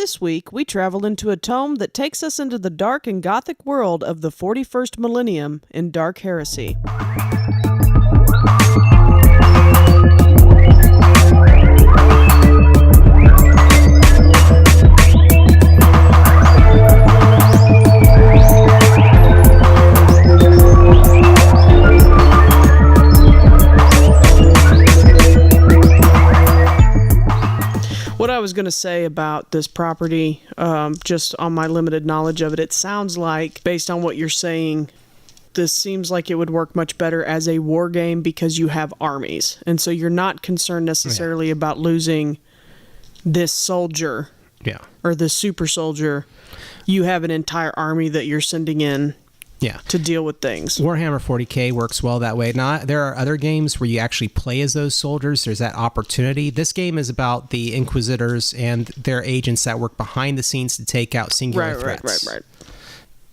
This week, we travel into a tome that takes us into the dark and gothic world of the 41st Millennium in Dark Heresy. What I was going to say about this property, just on my limited knowledge of it, it sounds like, based on what you're saying, this seems like it would work much better as a war game because you have armies. And so you're not concerned necessarily about losing this soldier or this super soldier. You have an entire army that you're sending in to deal with things. Warhammer 40K works well that way. Now, there are other games where you actually play as those soldiers. There's that opportunity. This game is about the inquisitors and their agents that work behind the scenes to take out singular threats. Right.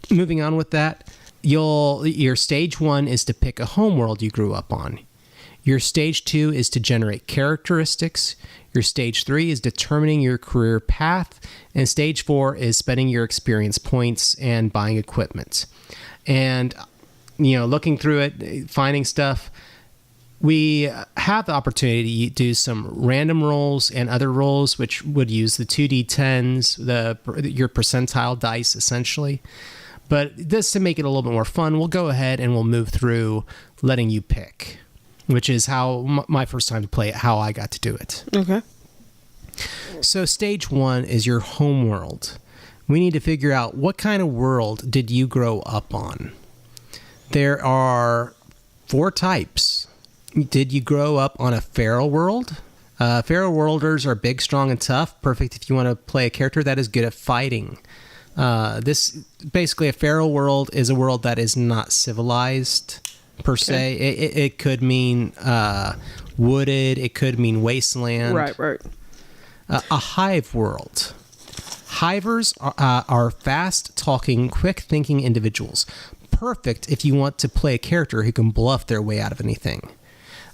Moving on with that, your stage 1 is to pick a homeworld you grew up on. Your stage 2 is to generate characteristics. Your stage 3 is determining your career path. And stage 4 is spending your experience points and buying equipment. And, looking through it, finding stuff, we have the opportunity to do some random rolls and other rolls, which would use the 2d10s, your percentile dice, essentially. But this, to make it a little bit more fun, we'll go ahead and we'll move through letting you pick, which is how my first time to play it, how I got to do it. Okay. So stage 1 is your homeworld. We need to figure out what kind of world did you grow up on. There are 4 types. Did you grow up on a feral world? Feral worlders are big, strong, and tough. Perfect if you want to play a character that is good at fighting. Basically, a feral world is a world that is not civilized per se. It could mean wooded. It could mean wasteland. Right. A hive world. Hivers are fast-talking, quick-thinking individuals. Perfect if you want to play a character who can bluff their way out of anything.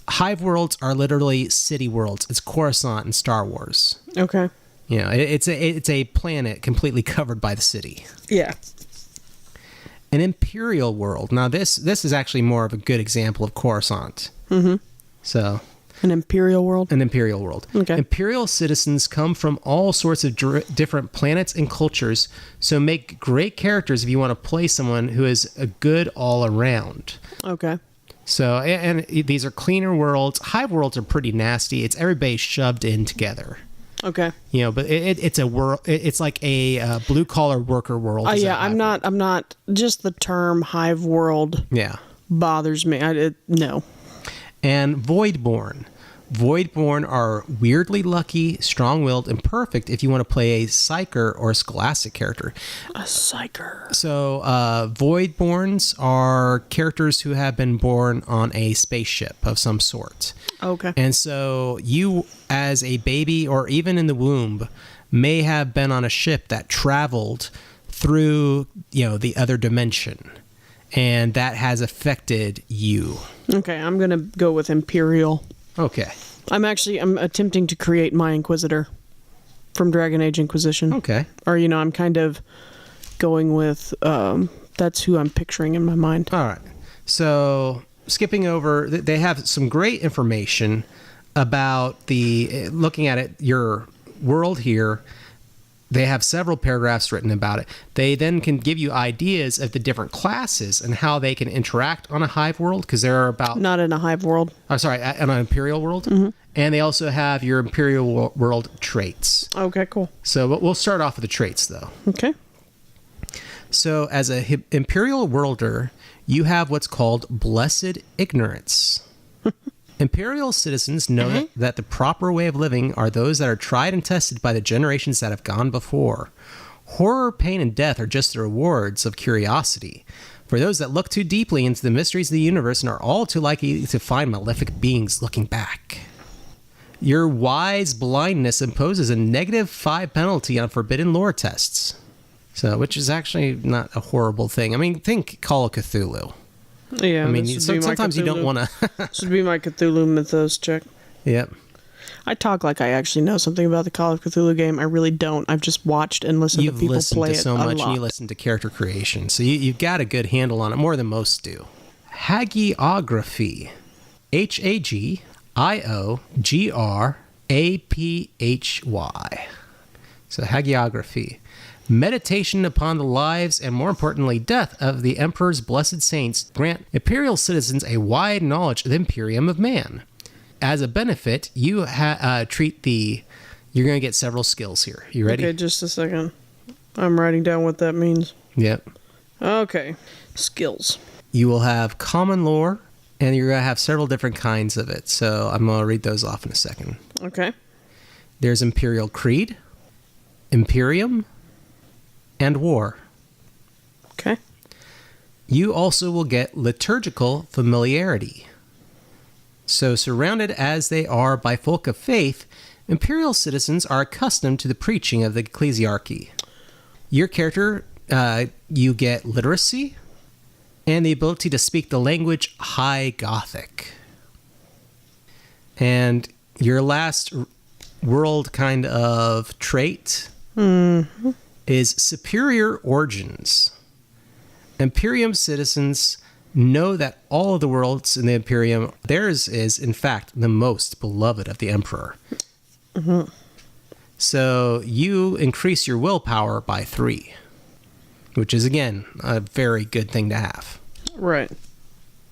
Hive worlds are literally city worlds. It's Coruscant in Star Wars. Okay. It's a planet completely covered by the city. Yeah. An Imperial world. Now, this is actually more of a good example of Coruscant. Mm-hmm. So... An Imperial world? An Imperial world. Okay. Imperial citizens come from all sorts of different planets and cultures, so make great characters if you want to play someone who is a good all-around. Okay. So, and these are cleaner worlds. Hive worlds are pretty nasty. It's everybody shoved in together. Okay. But it's a world. It's like a blue-collar worker world. I'm not. Just the term hive world. Yeah. Bothers me. No. And Voidborn. Voidborn are weirdly lucky, strong-willed, and perfect if you want to play a Psyker or a Scholastic character. A Psyker. So, Voidborns are characters who have been born on a spaceship of some sort. Okay. And so, you, as a baby or even in the womb, may have been on a ship that traveled through, the other dimension. And that has affected you. Okay, I'm going to go with Imperial. Okay. I'm attempting to create my Inquisitor from Dragon Age Inquisition. Okay. Or, I'm kind of going with, that's who I'm picturing in my mind. All right. So, skipping over, they have some great information about looking at it, your world here. They have several paragraphs written about it. They then can give you ideas of the different classes and how they can interact on a hive world, because there are about... Not in a hive world. Oh, sorry, on an Imperial world. Mm-hmm. And they also have your Imperial world traits. Okay, cool. So we'll start off with the traits, though. Okay. So as an Imperial worlder, you have what's called Blessed Ignorance. Imperial citizens know that the proper way of living are those that are tried and tested by the generations that have gone before. Horror, pain, and death are just the rewards of curiosity. For those that look too deeply into the mysteries of the universe and are all too likely to find malefic beings looking back. Your wise blindness imposes a -5 penalty on forbidden lore tests. So, which is actually not a horrible thing. I mean, think Call of Cthulhu. Yeah, I mean, sometimes you don't want to... This would be my Cthulhu Mythos check. Yep. I talk like I actually know something about the Call of Cthulhu game. I really don't. I've just watched and listened to people play it so much, a lot. and you listen to character creation, so you've got a good handle on it, more than most do. Hagiography. Hagiography. So hagiography. Meditation upon the lives and, more importantly, death of the Emperor's blessed saints grant Imperial citizens a wide knowledge of the Imperium of man. As a benefit, you treat the... You're going to get several skills here. You ready? Okay, just a second. I'm writing down what that means. Yep. Okay. Skills. You will have common lore, and you're going to have several different kinds of it. So I'm going to read those off in a second. Okay. There's Imperial Creed, Imperium, and War. Okay. You also will get liturgical familiarity. So, surrounded as they are by folk of faith, Imperial citizens are accustomed to the preaching of the ecclesiarchy. Your character, you get literacy and the ability to speak the language High Gothic. And your last world kind of trait is superior origins. Imperium citizens know that all of the worlds in the Imperium, theirs is, in fact, the most beloved of the Emperor. Mm-hmm. So you increase your willpower by 3, which is, again, a very good thing to have. Right.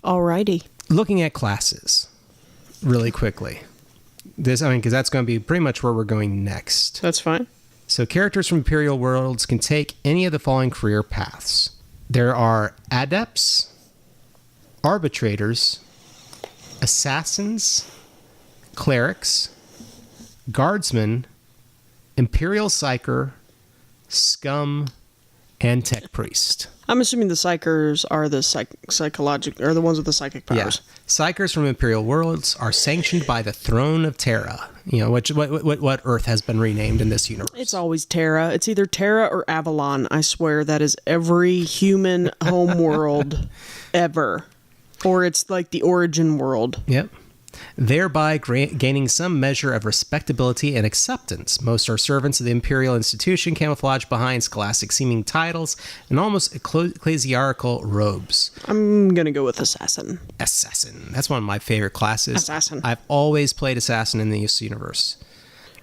Alrighty. Looking at classes really quickly. Because that's going to be pretty much where we're going next. That's fine. So characters from Imperial worlds can take any of the following career paths. There are adepts, arbitrators, assassins, clerics, guardsmen, imperial psyker, scum, and tech priest. I'm assuming the psychers are the psychological, or the ones with the psychic powers. Yeah. Psychers from Imperial worlds are sanctioned by the Throne of Terra. You know, what Earth has been renamed in this universe. It's always Terra. It's either Terra or Avalon. I swear that is every human homeworld ever. Or it's like the origin world. Yep. Thereby gaining some measure of respectability and acceptance. Most are servants of the imperial institution, camouflaged behind scholastic-seeming titles and almost ecclesiarchal robes. I'm going to go with Assassin. Assassin. That's one of my favorite classes. Assassin. I've always played Assassin in this universe.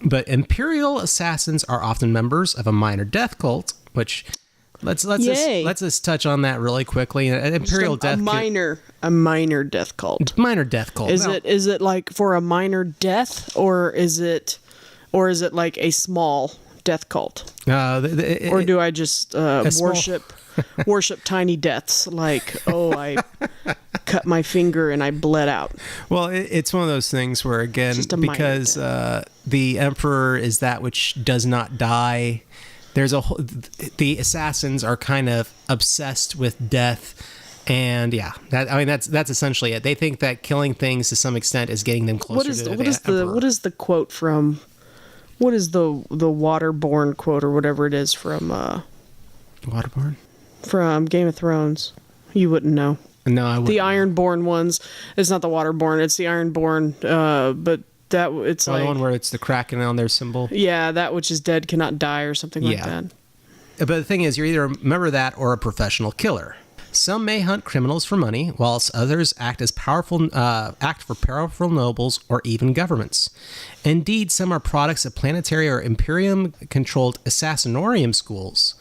But imperial assassins are often members of a minor death cult, which... Let's just touch on that really quickly. An imperial death cult. A minor death cult. Minor death cult. Is it like for a minor death, or is it like a small death cult? Or do I just worship tiny deaths? Like, I cut my finger and I bled out. Well, it's one of those things where, again, because the emperor is that which does not die. The assassins are kind of obsessed with death, and that's essentially it. They think that killing things to some extent is getting them closer to the emperor. What is the quote from? What is the Waterborn quote or whatever it is from? Waterborn? From Game of Thrones. You wouldn't know. No, I wouldn't. The Ironborn ones. It's not the Waterborn. It's the Ironborn. But. That it's like the one where it's the kraken on their symbol. Yeah, that which is dead cannot die, or something like that. But the thing is, you're either a member of that or a professional killer. Some may hunt criminals for money, whilst others act for powerful nobles or even governments. Indeed, some are products of planetary or Imperium-controlled assassinorium schools,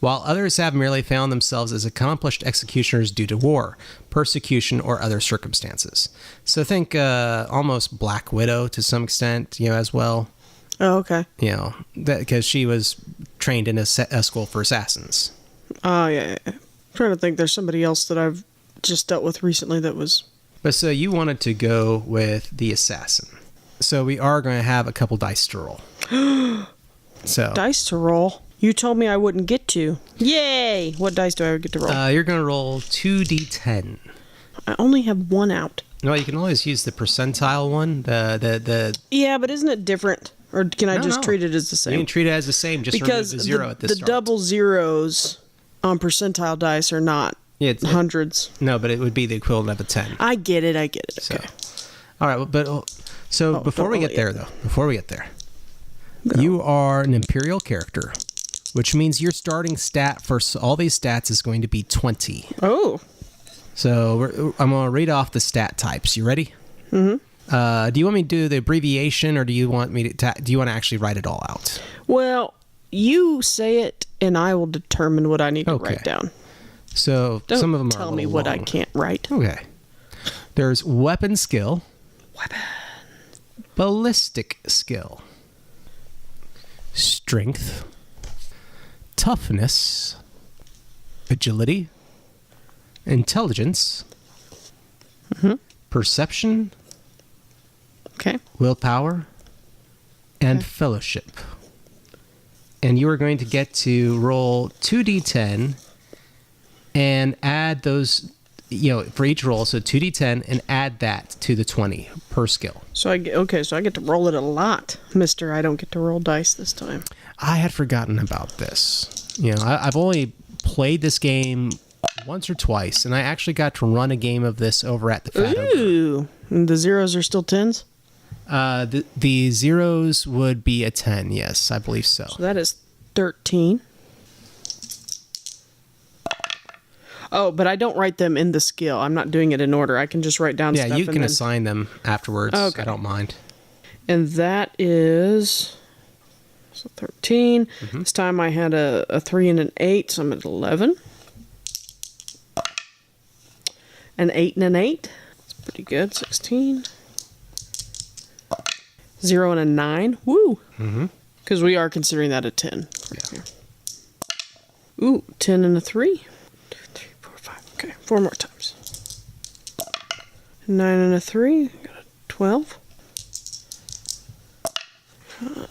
while others have merely found themselves as accomplished executioners due to war, persecution, or other circumstances. So think almost Black Widow to some extent, as well. Oh, okay. Because she was trained in a school for assassins. Oh, yeah. I'm trying to think. There's somebody else that I've just dealt with recently that was... But so you wanted to go with the assassin. So we are going to have a couple dice to roll. Dice to roll? You told me I wouldn't get to. Yay! What dice do I get to roll? You're going to roll 2d10. I only have one out. No, you can always use the percentile one. The Yeah, but isn't it different? Or can I treat it as the same? You can treat it as the same, just remove the zero at the start. Because the double zeros on percentile dice are not hundreds. No, but it would be the equivalent of a 10. I get it. Okay. So, All right, but so before we get there, Go. you are an Imperial character, which means your starting stat for all these stats is going to be 20. Oh. So I'm going to read off the stat types. You ready? Mm-hmm. Do you want me to do the abbreviation, or do you want me to? Do you want to actually write it all out? Well, you say it, and I will determine what I need to write down. So Don't some of them tell are me what I can't write. Okay. There's weapon skill. Weapon. Ballistic skill. Strength. Toughness. Agility. Intelligence. Mm-hmm. Perception. Okay. Willpower. And fellowship. And you are going to get to roll 2d10 and add those, for each roll, so 2d10, and add that to the 20 per skill. So I get to roll it a lot, Mister. I don't get to roll dice this time. I had forgotten about this. I've only played this game once or twice, and I actually got to run a game of this over at the Fat Ogre. Ooh, and the zeros are still tens? The zeros would be a 10, yes, I believe so. So that is 13. Oh, but I don't write them in the skill. I'm not doing it in order. I can just write down stuff. Yeah, you can assign them afterwards. Okay. I don't mind. And that is 13. Mm-hmm. This time I had a 3 and an 8, so I'm at 11. An 8 and an 8. That's pretty good. 16. 0 and a 9. Woo! Because we are considering that a 10. Yeah. Ooh, 10 and a 3. 2, 3, 4, 5. Okay, 4 more times. 9 and a 3. Got a 12.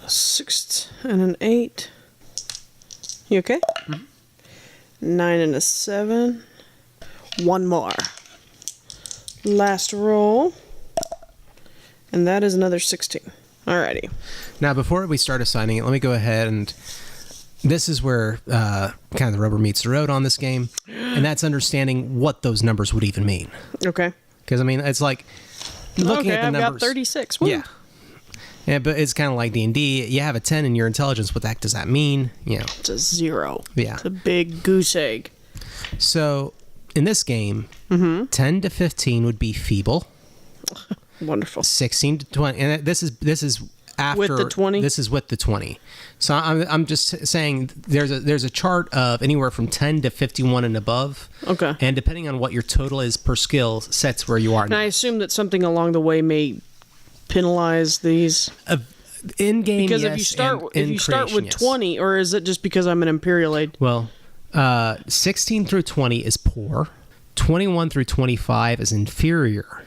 6 and an 8. You okay? Mm-hmm. 9 and a 7. One more. Last roll. And that is another 16. Alrighty. Now, before we start assigning it, let me go ahead and... This is where kind of the rubber meets the road on this game. And that's understanding what those numbers would even mean. Okay. Because, it's like... Looking at the numbers... I've got 36. Woo. Yeah. Yeah, but it's kind of like D&D. You have a 10 in your intelligence. What the heck does that mean? It's a 0. Yeah. It's a big goose egg. So, in this game, 10 to 15 would be feeble. Wonderful. 16 to 20, and this is after with the 20. This is with the 20. So I'm just saying there's a chart of anywhere from 10 to 51 and above. Okay. And depending on what your total is per skill, sets where you are. And I assume that something along the way may penalize these. In game, because yes, if you start with 20, or is it just because I'm an Imperial aide? Well, 16 through 20 is poor. 21 through 25 is inferior.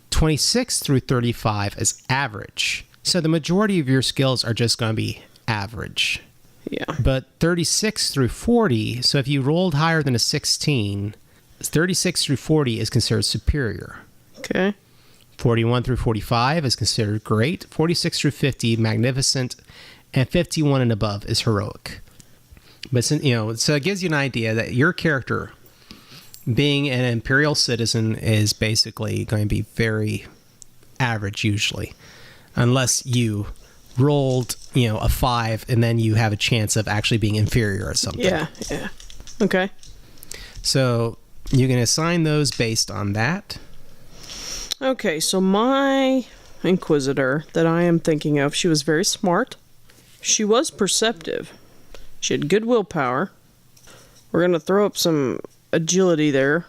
26 through 35 is average. So the majority of your skills are just going to be average. Yeah. But 36 through 40, so if you rolled higher than a 16, 36 through 40 is considered superior. Okay. 41 through 45 is considered great. 46 through 50, magnificent. And 51 and above is heroic. But, so it gives you an idea that your character... being an Imperial citizen is basically going to be very average usually. Unless you rolled, a 5 and then you have a chance of actually being inferior or something. Yeah. Okay. So you can assign those based on that. Okay, so my inquisitor that I am thinking of, she was very smart. She was perceptive. She had good willpower. We're going to throw up some... agility there.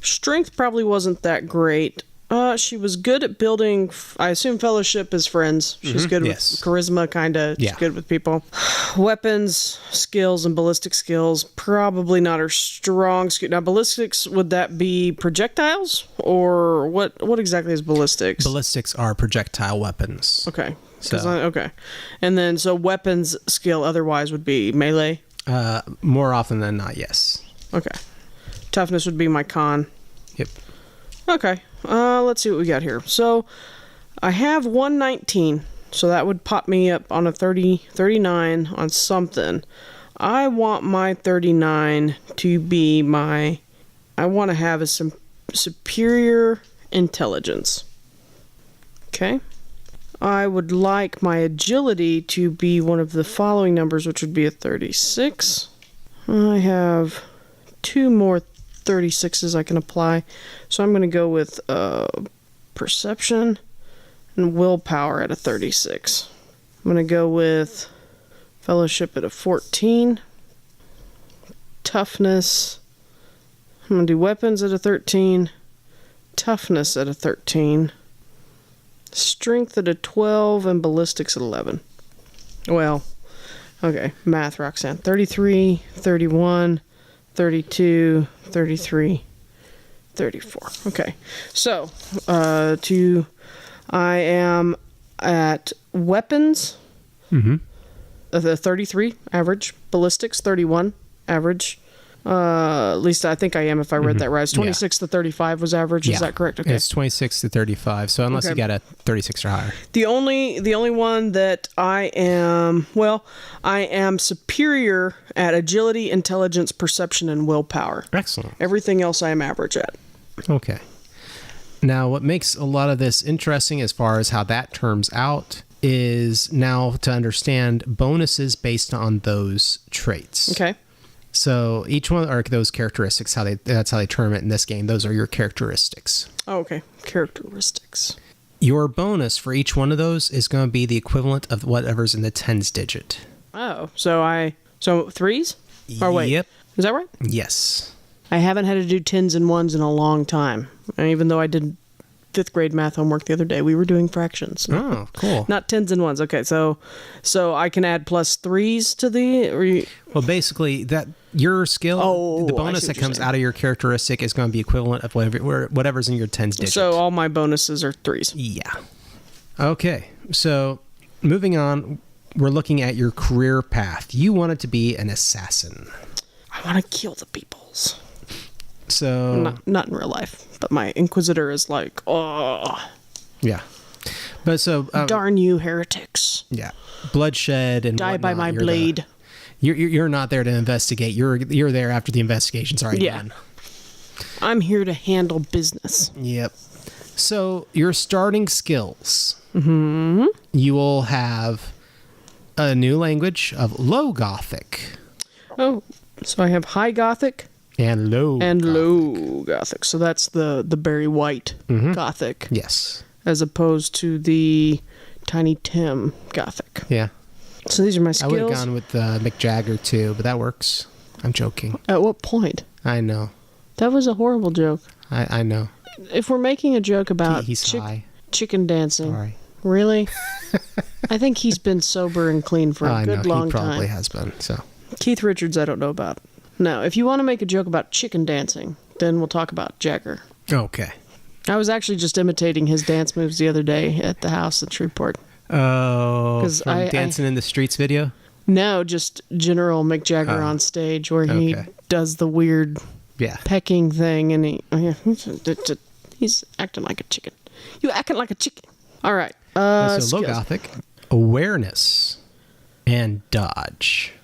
Strength probably wasn't that great. She was good at building, I assume fellowship is friends. She's good with charisma, kind of. She's good with people. Weapons, skills, and ballistic skills, probably not her strong skill. Now, ballistics, would that be projectiles? Or what exactly is ballistics? Ballistics are projectile weapons. Okay. So. Okay. And then, so weapons skill otherwise would be melee? More often than not, yes. Okay. Toughness would be my con. Yep. Okay. Let's see what we got here. So, I have 119. So that would pop me up on a 39 on something. I want my 39 to be I want to have a superior intelligence. Okay. I would like my agility to be one of the following numbers, which would be a 36. I have 2 more 36s I can apply. So I'm going to go with perception and willpower at a 36. I'm going to go with fellowship at a 14. Toughness. I'm going to do weapons at a 13. Toughness at a 13. Strength at a 12 and ballistics at 11. Well, okay, math, Roxanne. 33, 31, 32, 33, 34. Okay, so I am at weapons, the 33 average, ballistics 31 average. At least I think I am if I read that right. It's 26 to 35 was average. Is that correct? Okay. It's 26 to 35. So unless you got a 36 or higher. The only one that I am superior at agility, intelligence, perception, and willpower. Excellent. Everything else I am average at. Okay. Now, what makes a lot of this interesting as far as how that turns out is now to understand bonuses based on those traits. Okay. So each one are those characteristics. That's how they term it in this game. Those are your characteristics. Oh, okay. Characteristics. Your bonus for each one of those is going to be the equivalent of whatever's in the tens digit. Oh, so threes? Or wait, yep. Is that right? Yes. I haven't had to do tens and ones in a long time. And even though I did 5th grade math homework the other day, we were doing fractions. Oh, cool. Not tens and ones. Okay, so I can add plus threes to the... Well, basically, that your skill, the bonus that comes out of your characteristic is going to be equivalent of whatever's in your tens digit. So all my bonuses are threes. Yeah. Okay, so moving on, we're looking at your career path. You wanted to be an assassin. I want to kill the peoples. So... Not in real life, but my inquisitor is like, oh... Yeah. But so... darn you, heretics. Yeah. Bloodshed and die whatnot. by my blade. You're not there to investigate. You're there after the investigation's already done. I'm here to handle business. Yep. So your starting skills. Mm-hmm. You will have a new language of Low Gothic. Oh, so I have High Gothic and Low Gothic. So that's the Barry White Gothic. Yes. As opposed to the Tiny Tim Gothic. Yeah. So these are my skills. I would have gone with Mick Jagger too, but that works. I'm joking. At what point? I know. That was a horrible joke. I know. If we're making a joke about chicken dancing, sorry. Really? I think he's been sober and clean for a good long time. He probably has been. So Keith Richards, I don't know about. Now, if you want to make a joke about chicken dancing, then we'll talk about Jagger. Okay. I was actually just imitating his dance moves the other day at the house in Shreveport. Oh, from Dancing in the Streets video? No, just General Mick Jagger on stage where he does the weird pecking thing, and he's acting like a chicken. You acting like a chicken. All right. So Low Gothic, awareness, and dodge.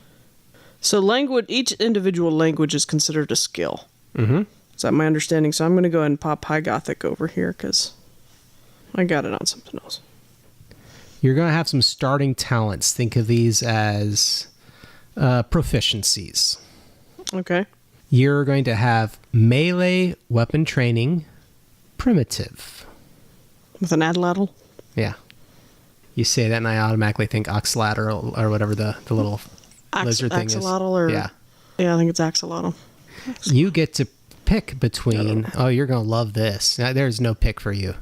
So language, each individual language is considered a skill. Mm-hmm. Is that my understanding? So I'm going to go ahead and pop High Gothic over here because I got it on something else. You're going to have some starting talents. Think of these as proficiencies. Okay. You're going to have melee weapon training, primitive. With an adladdle? Yeah. You say that and I automatically think oxalateral or whatever the little lizard thing is. Axolotl yeah, I think it's axolotl. You get to pick between, you're going to love this. Now, there's no pick for you.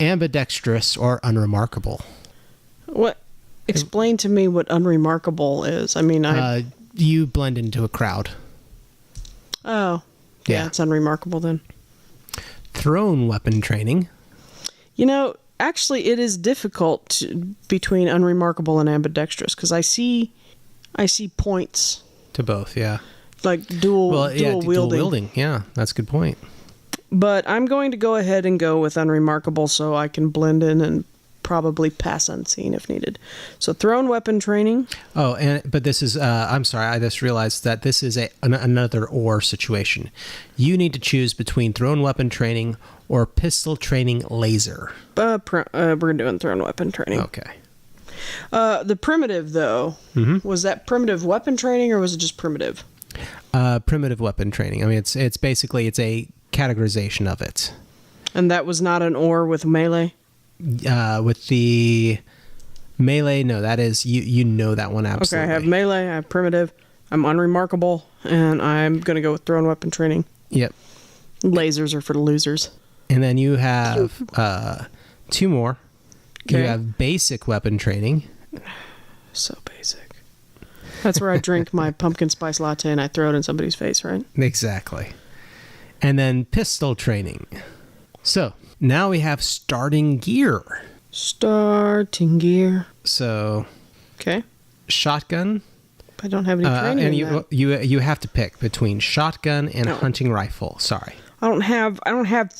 Ambidextrous or unremarkable. What? Explain to me what unremarkable is. I mean, you blend into a crowd. Oh. Yeah, it's unremarkable then. Thrown weapon training. You know, actually it is difficult between unremarkable and ambidextrous because I see points to both, yeah. Like dual wielding. Dual wielding. Yeah, that's a good point. But I'm going to go ahead and go with unremarkable so I can blend in and probably pass unseen if needed. So thrown weapon training. Oh, but this is, I'm sorry, I just realized that this is another or situation. You need to choose between thrown weapon training or pistol training laser? We're doing thrown weapon training. Okay. The primitive, though, was that primitive weapon training or was it just primitive? Primitive weapon training. I mean, it's basically a categorization of it. And that was not an or with melee? With the melee, no, that is, you know that one absolutely. Okay, I have melee, I have primitive, I'm unremarkable, and I'm going to go with thrown weapon training. Yep. Lasers are for the losers. And then you have 2 more. Okay. You have basic weapon training. So basic. That's where I drink my pumpkin spice latte and I throw it in somebody's face, right? Exactly. And then pistol training. So now we have starting gear. Starting gear. So, okay. Shotgun. I don't have any training. And in you have to pick between shotgun and hunting rifle. Sorry. I don't have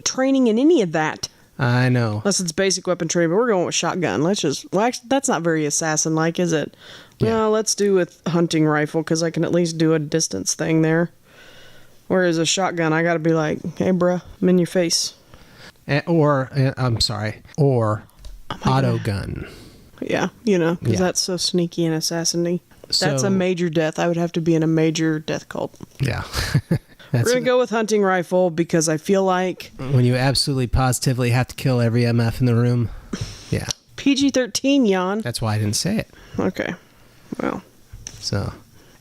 training in any of that. I know. Unless it's basic weapon training, but we're going with shotgun. Actually, that's not very assassin-like, is it? Yeah. No, let's do with hunting rifle, because I can at least do a distance thing there. Whereas a shotgun, I gotta be like, hey, bruh, I'm in your face. Or auto gun. Yeah, because that's so sneaky and assassin-y. That's a major death. I would have to be in a major death cult. Yeah. We're going to go with hunting rifle because I feel like... when you absolutely positively have to kill every MF in the room. Yeah. PG-13, Jan. That's why I didn't say it. Okay. Well. So.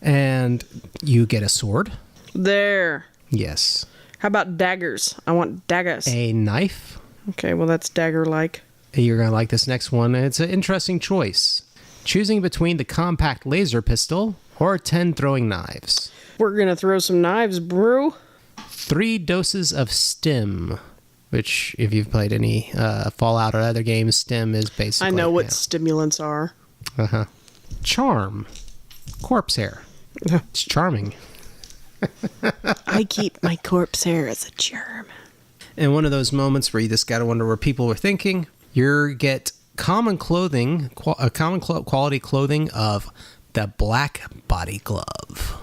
And you get a sword. There. Yes. How about daggers? I want daggers. A knife. Okay, well, that's dagger-like. You're going to like this next one. It's an interesting choice. Choosing between the compact laser pistol or 10 throwing knives. We're going to throw some knives, bro. 3 doses of stim, which, if you've played any Fallout or other games, stim is basically... I know what stimulants are. Uh-huh. Charm. Corpse hair. It's charming. I keep my corpse hair as a charm. In one of those moments where you just got to wonder what people were thinking, you get common clothing, quality clothing of the black body glove.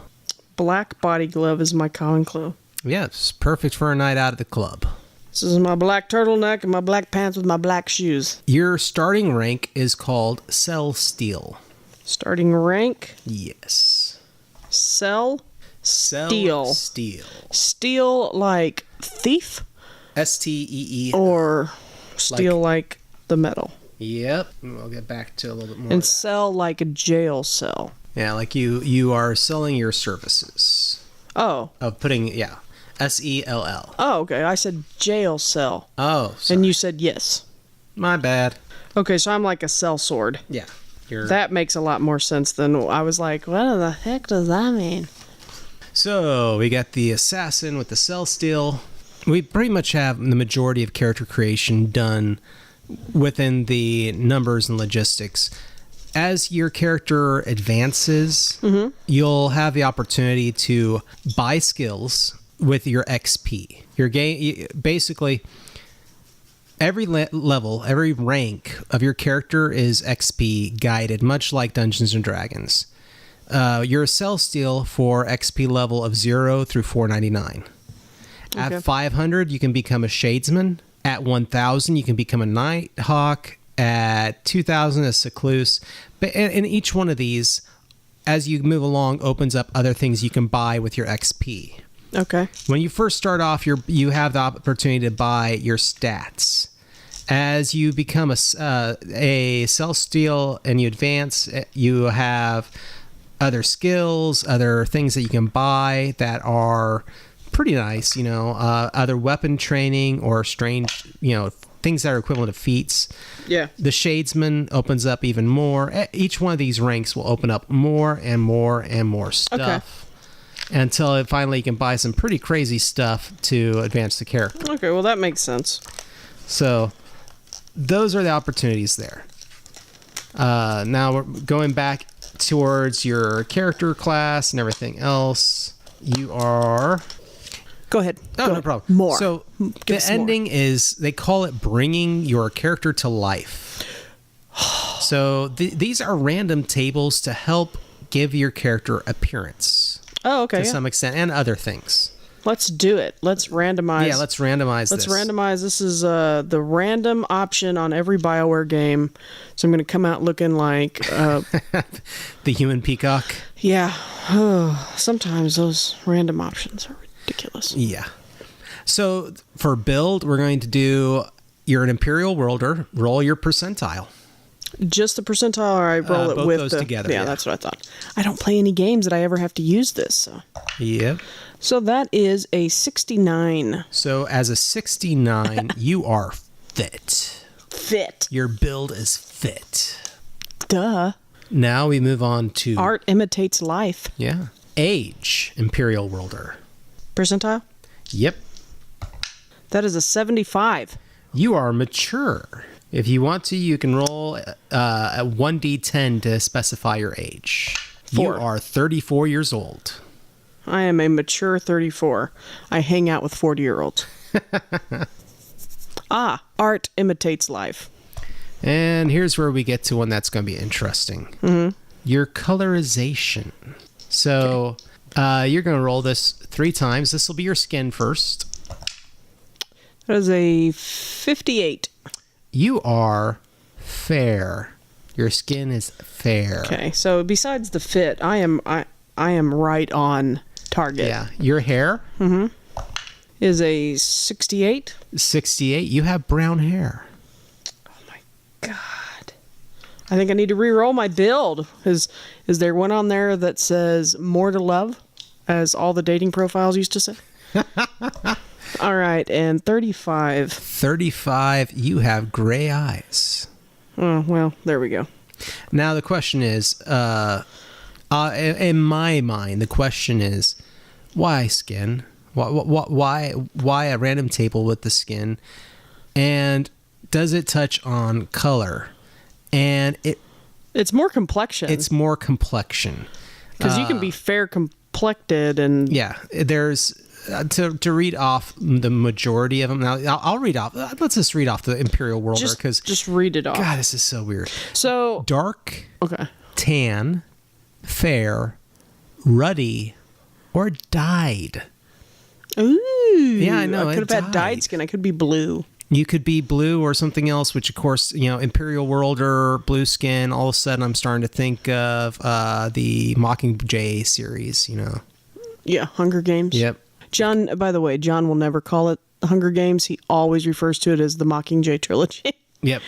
Black body glove is my common clothes. Yeah, it's perfect for a night out at the club. This is my black turtleneck and my black pants with my black shoes. Your starting rank is called Cell Steel. Starting rank? Yes. Cell Steel. Steel. Steel like thief? STEE. Or steel like the metal? Yep. We'll get back to a little bit more. And cell like a jail cell. Yeah, like you are selling your services. Oh. Of putting, SELL. Oh, okay. I said jail cell. Oh, sorry. And you said yes. My bad. Okay, so I'm like a cell sword. Yeah. That makes a lot more sense than I was like, what the heck does that mean? So, we got the assassin with the cell steel. We pretty much have the majority of character creation done within the numbers and logistics. As your character advances, you'll have the opportunity to buy skills with your XP. Your game, basically, every level, every rank of your character is XP guided, much like Dungeons and Dragons. You're a cell steel for XP level of 0 through 499. Okay. At 500, you can become a Shadesman. At 1,000, you can become a Nighthawk. At 2,000, a Secluse. But in each one of these, as you move along, opens up other things you can buy with your XP. Okay. When you first start off, you have the opportunity to buy your stats. As you become a cell steel and you advance, you have other skills, other things that you can buy that are pretty nice, other weapon training or strange, things that are equivalent to feats. Yeah. The Shadesman opens up even more. Each one of these ranks will open up more and more and more stuff. Okay. Until finally you can buy some pretty crazy stuff to advance the character. Okay, well that makes sense. So, those are the opportunities there. Now we're going back towards your character class and everything else. You are... Go ahead. No problem. More. So the ending is, they call it bringing your character to life. So these are random tables to help give your character appearance. Oh, okay. To some extent, and other things. Let's do it. Let's randomize. Yeah, let's randomize Let's this. randomize. This is the random option on every BioWare game. So I'm going to come out looking like... The human peacock? Yeah. Sometimes those random options are ridiculous. Yeah. So for build, we're going to do... You're an Imperial worlder. Roll your percentile. Just the percentile, or I roll it both with those together, Yeah, yeah. that's what I thought. I don't play any games that I ever have to use this. Yep. So that is a 69. So as a 69, you are fit. Fit. Your build is fit. Duh. Now we move on to... Art imitates life. Yeah. Age, Imperial worlder. Percentile? Yep. That is a 75. You are mature. If you want to, you can roll a 1d10 to specify your age. 4. You are 34 years old. I am a mature 34. I hang out with 40-year-olds. Art imitates life. And here's where we get to one that's going to be interesting. Mm-hmm. Your colorization. So you're going to roll this 3 times. This will be your skin first. That is a 58. You are fair. Your skin is fair. Okay, so besides the fit, I am right on target. Yeah. Your hair? Is a 68. 68. You have brown hair. Oh my god. I think I need to re-roll my build. Is there one on there that says more to love, as all the dating profiles used to say? All right, and 35. 35. You have gray eyes. Oh, well, there we go. Now the question is, in my mind, the question is, why skin? Why a random table with the skin? And does it touch on color? And It's more complexion. it's more complexion. Because you can be fair complected and... Yeah, there's to read off the majority of them. Now I'll read off. Let's just read off the Imperial worlder because just read it off. God, this is so weird. So Dark, okay, tan, fair, ruddy, or dyed. Ooh, Yeah, I know, I could it have had dyed dyed. skin. I could be blue. You could be blue or something else, which of course, Imperial worlder, blue skin. All of a sudden, I'm starting to think of the Mockingjay series. Yeah, Hunger Games. Yep. John. By the way, John will never call it the Hunger Games. He always refers to it as the Mockingjay trilogy. Yep.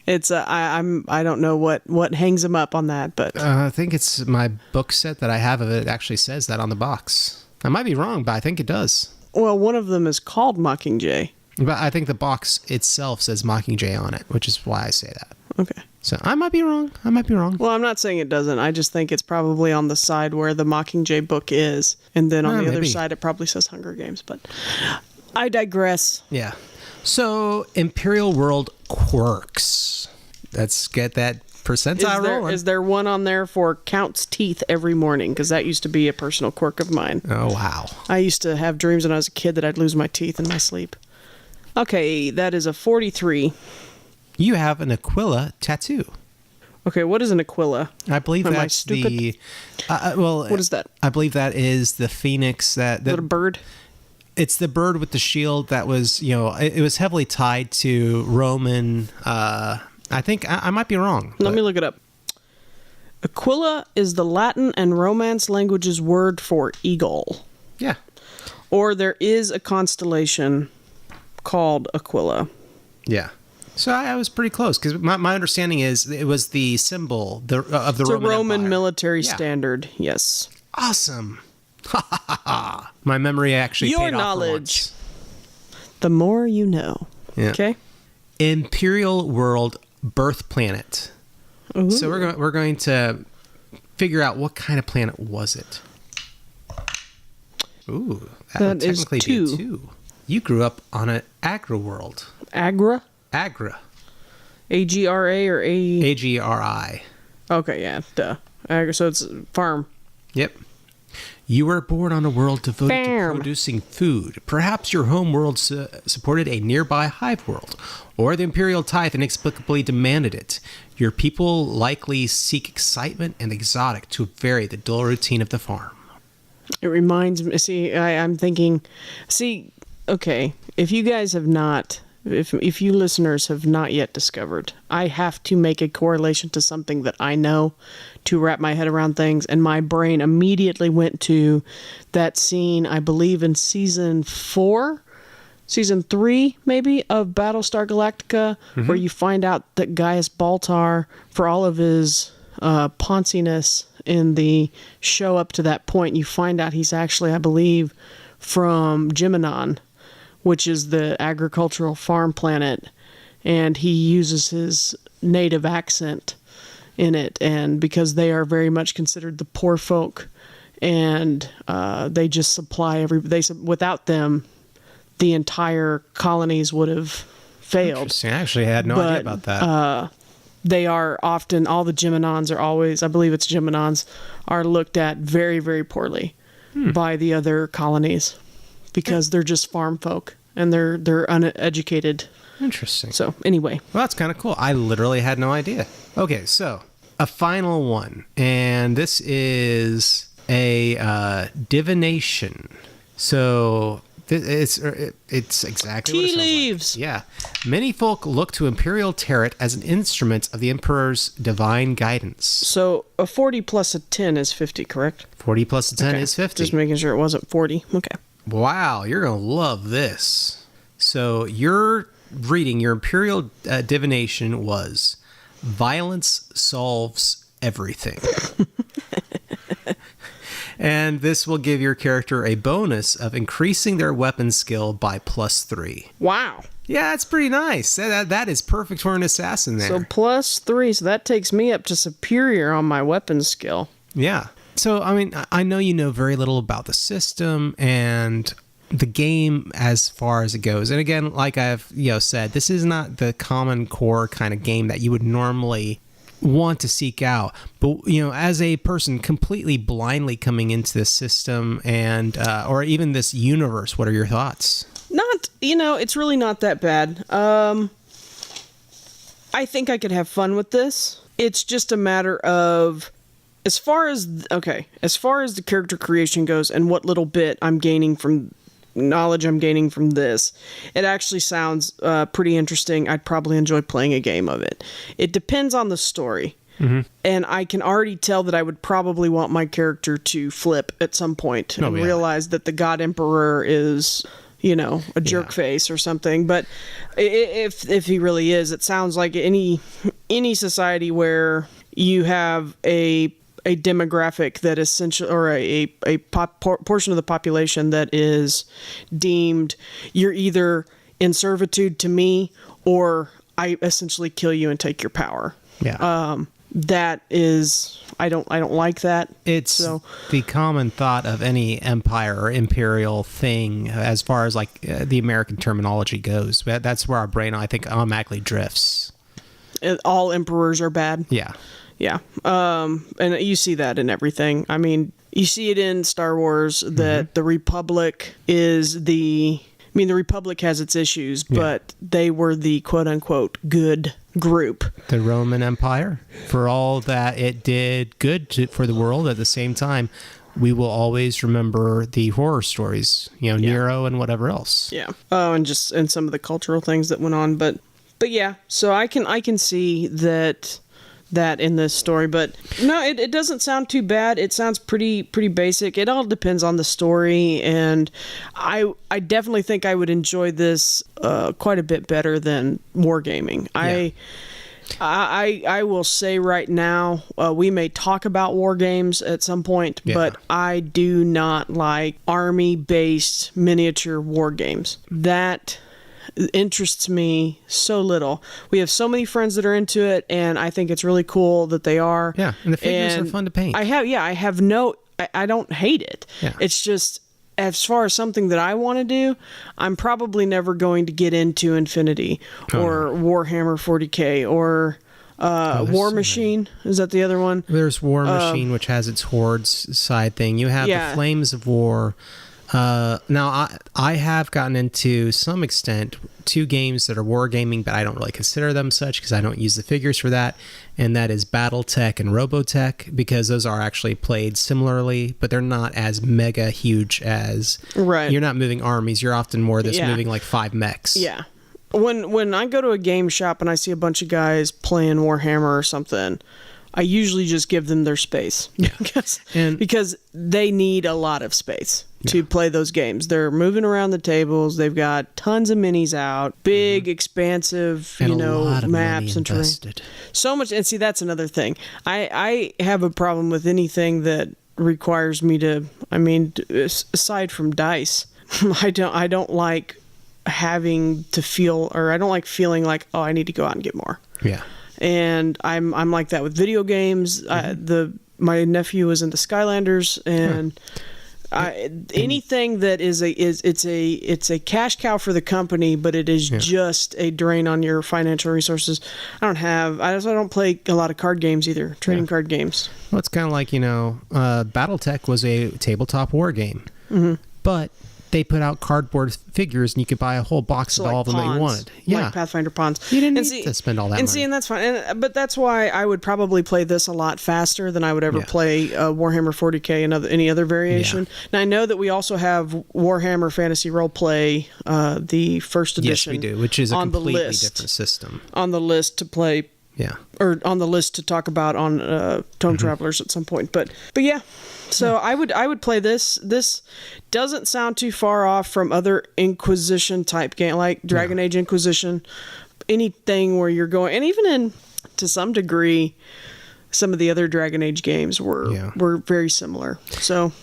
It's I don't know what hangs him up on that, but I think it's my book set that I have of it. It actually says that on the box. I might be wrong, but I think it does. well, one of them is called Mockingjay. But I think the box itself says Mockingjay on it, which is why I say that. Okay. So I might be wrong. Well, I'm not saying it doesn't. I just think it's probably on the side where the Mockingjay book is, and then on the other maybe. side it probably says Hunger Games. But I digress. Yeah. So Imperial World quirks. Let's get that percentile rolling. Is there one on there for counts teeth every morning? Because that used to be a personal quirk of mine. Oh, wow. I used to have dreams when I was a kid that I'd lose my teeth in my sleep. Okay, that is a 43. You have an Aquila tattoo. Okay, what is an Aquila? I believe Am I that's stupid? the... what is that? I believe that is the phoenix that... Is it a bird? It's the bird with the shield that was, it was heavily tied to Roman... I think... I might be wrong. Let me look it up. Aquila is the Latin and Romance languages word for eagle. Yeah. Or there is a constellation called Aquila. Yeah. So I was pretty close because my understanding is it was the symbol of the It's Roman a Roman Empire. military Yeah. standard, yes. Awesome. My memory actually Your paid off for knowledge. once. The more you know. Yeah. Okay? Imperial World Birth Planet. Ooh. So we're going to figure out what kind of planet was it. Ooh, that would That is technically be 2. You grew up on an Agra world. Agra? Agra. A-G-R-A or A... A-G-R-I. Okay, yeah, duh. Agra, so it's farm. Yep. You were born on a world devoted Farm. to producing food. Perhaps your home world supported a nearby hive world, or the imperial tithe inexplicably demanded it. Your people likely seek excitement and exotic to vary the dull routine of the farm. It reminds me. See, I'm thinking. See, okay. If you guys have not, if you listeners have not yet discovered, I have to make a correlation to something that I know to wrap my head around things, and my brain immediately went to that scene. I believe in season 3 maybe of Battlestar Galactica, where you find out that Gaius Baltar, for all of his ponciness in the show up to that point, you find out he's actually, I believe, from Geminon, which is the agricultural farm planet, and he uses his native accent in it, and because they are very much considered the poor folk, and they just supply without them, the entire colonies would have failed. Interesting. I actually had no idea about that. They are often, all the Geminons are always, I believe it's Geminons, are looked at very, very poorly by the other colonies because they're just farm folk and they're uneducated. Interesting. So anyway. Well, that's kind of cool. I literally had no idea. Okay, so a final one. And this is a divination. So it's exactly what it sounds leaves. like. Yeah. Many folk look to Imperial Tarot as an instrument of the Emperor's divine guidance. So a 40 plus a 10 is 50, correct? 40 plus a 10 is 50. Just making sure it wasn't 40. Okay. Wow, you're going to love this. So your reading, your Imperial divination was violence solves everything. And this will give your character a bonus of increasing their weapon skill by +3. Wow. Yeah, that's pretty nice. That is perfect for an assassin there. So +3, so that takes me up to superior on my weapon skill. Yeah. So, I mean, I know you know very little about the system and the game as far as it goes. And again, like I've said, this is not the common core kind of game that you would normally want to seek out. But, as a person completely blindly coming into this system and or even this universe, what are your thoughts? It's really not that bad. I think I could have fun with this. It's just a matter of as far as the character creation goes and what little bit I'm gaining from knowledge I'm gaining from this, it actually sounds pretty interesting. I'd probably enjoy playing a game of it. It depends on the story. Mm-hmm. And I can already tell that I would probably want my character to flip at some point and realize that the God Emperor is, a jerk face or something. But if he really is, it sounds like any society where you have a demographic that essentially, or a portion of the population that is deemed you're either in servitude to me or I essentially kill you and take your power. Yeah. That is, I don't like that. It's the common thought of any empire or imperial thing as far as like the American terminology goes. That's where our brain, I think, automatically drifts. All emperors are bad. Yeah. Yeah. And you see that in everything. I mean, you see it in Star Wars that the Republic is the Republic has its issues, but they were the quote-unquote good group. The Roman Empire, for all that it did good for the world, at the same time, we will always remember the horror stories, Nero and whatever else. Yeah. Oh, and some of the cultural things that went on. But yeah, so I can see that in this story, but no, it doesn't sound too bad. It sounds pretty basic. It all depends on the story, and I definitely think I would enjoy this quite a bit better than wargaming. Yeah. I will say right now, we may talk about war games at some point, but I do not like army-based miniature war games. That interests me so little. We have so many friends that are into it, and I think it's really cool that they are. Yeah, and the figures are fun to paint. I don't hate it. Yeah. It's just, as far as something that I want to do, I'm probably never going to get into Infinity or Warhammer 40K or War Machine. Is that the other one? There's War Machine, which has its Hordes side thing. You have the Flames of War. Now, I have gotten into some extent 2 games that are wargaming, but I don't really consider them such because I don't use the figures for that. And that is Battletech and Robotech, because those are actually played similarly, but they're not as mega huge as... Right. You're not moving armies. You're often more moving like 5 mechs. Yeah. When I go to a game shop and I see a bunch of guys playing Warhammer or something, I usually just give them their space. Yeah. because they need a lot of space to play those games. They're moving around the tables. They've got tons of minis out, big, expansive, and maps and terrain. So much. And see, that's another thing. I have a problem with anything that requires me to, aside from dice, I don't like having to feel, or I don't like feeling like, oh, I need to go out and get more. Yeah. And I'm like that with video games. My nephew was into Skylanders, and anything that is it's a cash cow for the company, but it is just a drain on your financial resources. I don't play a lot of card games either, trading card games. Well, it's kind of like, Battletech was a tabletop war game, but they put out cardboard figures, and you could buy a whole box of all of them that you wanted. Yeah, like Pathfinder pawns. You didn't need to spend all that money. And that's fine. But that's why I would probably play this a lot faster than I would ever play Warhammer 40K and any other variation. Yeah. Now, I know that we also have Warhammer Fantasy Roleplay, the first edition. Yes, we do, which is a completely different system. On the list to play. Yeah. Or on the list to talk about on Tome Travelers at some point. But yeah. So I would play this. This doesn't sound too far off from other Inquisition type game, like Dragon Age Inquisition, anything where you're going, and even to some degree, some of the other Dragon Age games were very similar. So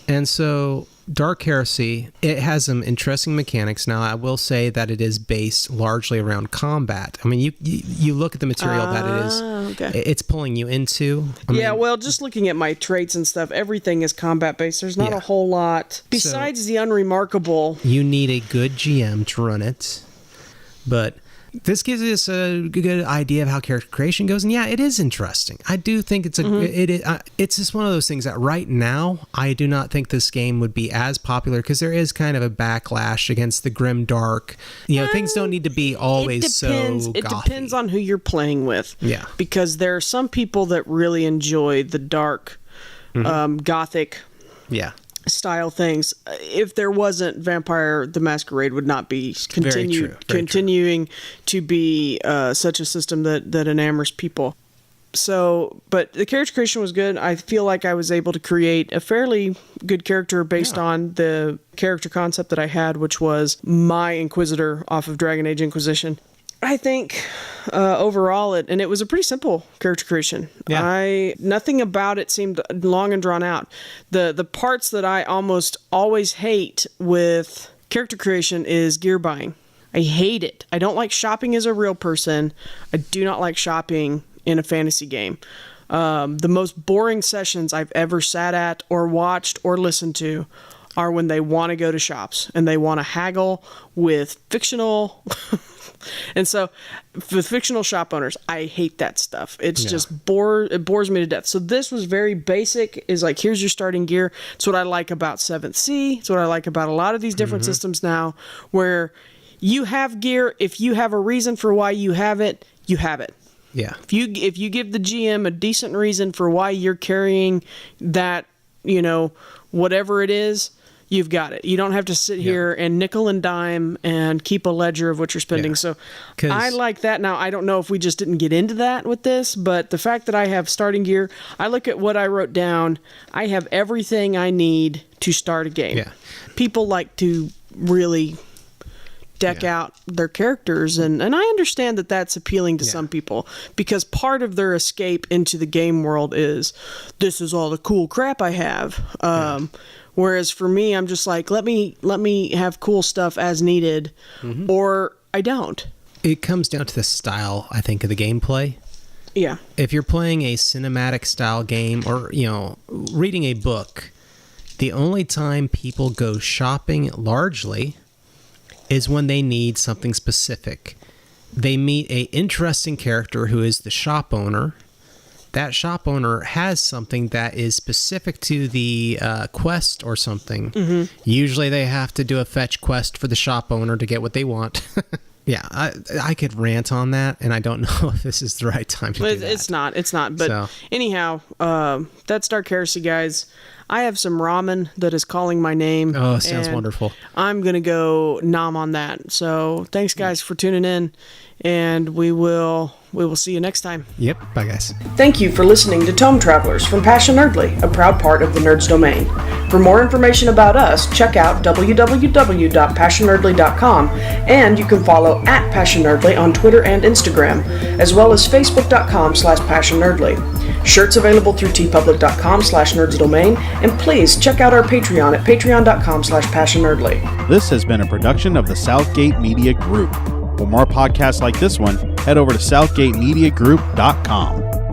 Dark Heresy, it has some interesting mechanics. Now, I will say that it is based largely around combat. I mean, you look at the material that it is, it's pulling you into. Well, just looking at my traits and stuff, everything is combat based. There's not a whole lot besides the unremarkable. You need a good GM to run it, but this gives us a good idea of how character creation goes, and it is interesting. I do think it's it's just one of those things that right now I do not think this game would be as popular because there is kind of a backlash against the grim dark. Things don't need to be always so gothy. It depends on who you're playing with. Yeah, because there are some people that really enjoy the dark, gothic. Yeah. Style things. If there wasn't, Vampire the Masquerade would not be continuing to be such a system that enamors people. So, but the character creation was good. I feel like I was able to create a fairly good character based on the character concept that I had, which was my Inquisitor off of Dragon Age Inquisition. I think overall it was a pretty simple character creation. Yeah. Nothing about it seemed long and drawn out. The parts that I almost always hate with character creation is gear buying. I hate it. I don't like shopping as a real person. I do not like shopping in a fantasy game. The most boring sessions I've ever sat at or watched or listened to are when they want to go to shops and they want to haggle with fictional... And so, with fictional shop owners, I hate that stuff. It's just it bores me to death. So this was very basic. Is like, here's your starting gear. It's what I like about 7th Sea. It's what I like about a lot of these different systems now, where you have gear. If you have a reason for why you have it, you have it. Yeah. If you give the GM a decent reason for why you're carrying that, whatever it is, you've got it. You don't have to sit here and nickel and dime and keep a ledger of what you're spending. Yeah. So I like that. Now, I don't know if we just didn't get into that with this, but the fact that I have starting gear, I look at what I wrote down. I have everything I need to start a game. Yeah. People like to really deck out their characters, and I understand that that's appealing to some people because part of their escape into the game world is, this is all the cool crap I have. Whereas for me, I'm just like, let me have cool stuff as needed, or I don't. It comes down to the style, I think, of the gameplay. Yeah. If you're playing a cinematic style game or, reading a book, the only time people go shopping largely is when they need something specific. They meet a interesting character who is the shop owner. that shop owner has something that is specific to the quest or something, usually they have to do a fetch quest for the shop owner to get what they want. Yeah, I could rant on that, and I don't know if this is the right time to do that. It's not. But anyhow, that's Dark Heresy, guys. I have some ramen that is calling my name. Oh, sounds wonderful. I'm going to go nom on that. So thanks, guys, for tuning in, and we will see you next time. Yep, bye, guys. Thank you for listening to Tome Travelers from Passion Nerdly, a proud part of the Nerds Domain. For more information about us, check out www.passionnerdly.com, and you can follow @PassionNerdly on Twitter and Instagram, as well as facebook.com/PassionNerdly. Shirts available through tpublic.com/nerdsdomain, and please check out our Patreon at patreon.com/PassionNerdly. This has been a production of the Southgate Media Group. For more podcasts like this one, head over to southgatemediagroup.com.